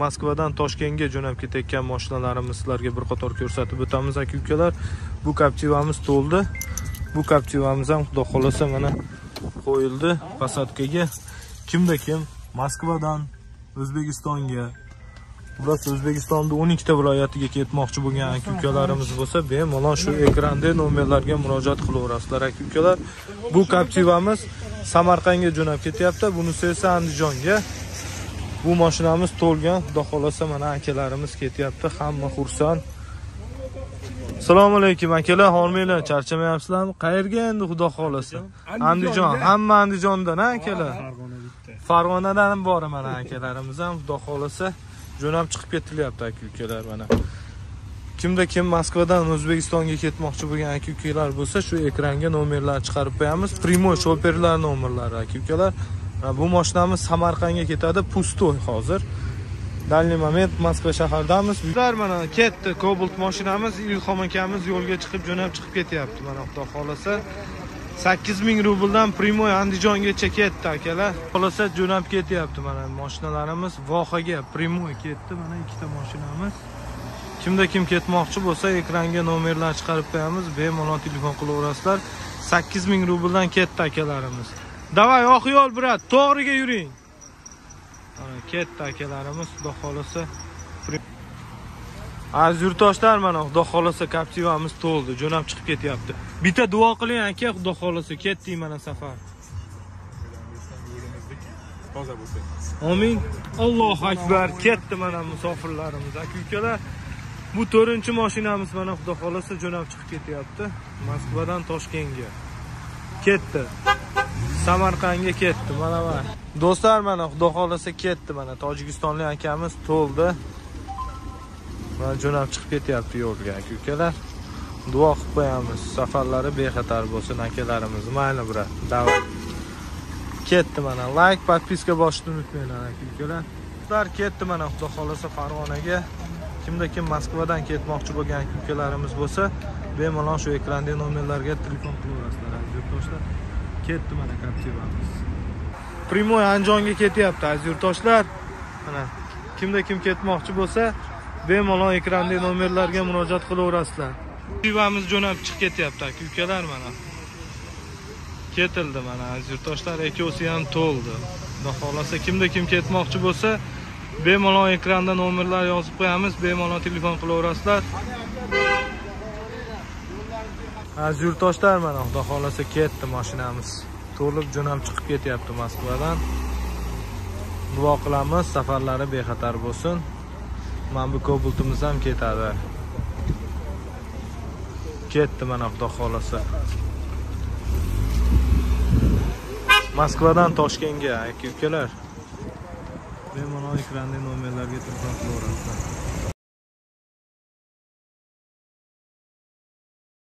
Moskvadan Toshkentga jo'nab ketayotgan mashinalarimizni sizlarga bir qator ko'rsatib o'tamiz aka-ukalar. Bu Captiva'miz to'ldi. Bu Captiva'miz ham xudo xolasa mana qo'yildi posадкаga. Kimda kim Moskvadan O'zbekistonga, burasi O'zbekistonning 12 ta viloyatiga ketmoqchi bo'lgan aka-ukalarimiz bo'lsa, bemalol shu ekranda nomerlarga murojaat qilaverasizlar aka-ukalar. Bu Captiva'miz Samarqandga jo'nab ketyapti, bunisi esa Andijonga. Bu mashinamiz to'lgan, xudo xolasa mana akalarimiz ketyapti, hamma xursand. Assalomu alaykum akalar, hormanglar, charchamayapsizlarmi? Qayerga endi xudo xolasa? Andijon, hamma Andijondan akalar. Farg'onadan bor mana akalarimiz ham xudo xolasa jo'nab chiqib ketilyapti aka-ukalar mana. Kimda kim Moskvadan O'zbekistonga ketmoqchi bo'lgan aka-ukalar bo'lsa, shu ekranga nomerlar chiqarib qo'yamiz. Primoy shoferlar nomerlari aka-ukalar. Bu mashinamiz Samarqandga ketadi, pustoy hozir. Dalniy moment Moskva shahardamiz. Bular mana ketdi Cobalt mashinamiz, Ilhom akamiz yo'lga chiqib jo'nab chiqib ketyapti mana xudo xolasa. 8000 rubldan Primoy Andijongacha ketdi akalar. Xolasa jo'nab ketyapti mana mashinalarimiz Vohaga Primoy ketdi mana ikkita mashinamiz. Kimda kim ketmoqchi bo'lsa, ekranga nomerlar chiqarib qo'yamiz, bemalol telefon qilaverasizlar. 8000 rubldan ketdi akalarimiz. Davay oq yo'l brat, to'g'riga yuring. Mana ketdi akalarimiz, xudo xolasa. Aziz yurtdoshlar, mana xudo xolasa Captiva'miz to'ldi, jo'nab chiqib ketyapti. Bitta duo qiling aka, xudo xolasa ketdik mana safar. Toza bo'lsin. Amin. Allohu akbar. Ketdi mana musofirlarimiz aka-ukalar. Bu 4-mashinamiz mana xudo xolasa jo'nab chiqib ketyapti. Moskvadan Toshkentga. Ketdi. Samarqandga ketdi mana va. Do'stlar, mana xudo xolasa ketdi mana Tojikistonlik akamiz to'ldi. Mana jo'nab chiqib ketyapti yo'lga aka-ukalar. Duo qilib qo'yamiz, safarlari bexatar bo'lsin akalarimiz. Mayli brat, davom. Ketdi mana. Like, podpiska bosishni unutmanglar aka-ukalar. Do'stlar, ketdi mana xudo xolasa Farg'onaga. Kimda kim Moskvadan ketmoqchi bo'lgan aka-ukalarimiz bo'lsa, bemalol shu ekrandagi nomerlarga telefon qilaverasizlar aziz yurtdoshlar. Ketdi mana Captiva'miz. Primoy Andijonga ketyapti aziz yurtdoshlar. Mana kimda kim ketmoqchi bo'lsa, bemalol ekrandagi nomerlarga murojaat qilaverasizlar. Captiva'miz jo'nab chiqib ketyapti aka-ukalar mana. Ketildi mana aziz yurtdoshlar, ekosi ham to'ldi. Xudo xolasa kimda kim ketmoqchi bo'lsa, bemalol ekranda nomerlar yozib qo'yamiz, bemalol telefon qilaverasizlar. Aziz yurtdoshlar, mana xudo xolasa ketdi mashinamiz. To'lib jo'nab chiqib ketyapti Moskvadan. Duo qilamiz, safarlari bexatar bo'lsin. Mana bu Cobaltimiz ham ketadi. Ketdi mana xudo xolasa. Moskvadan Toshkentga aka-ukalar. Bemalol ekrandagi nomerlarga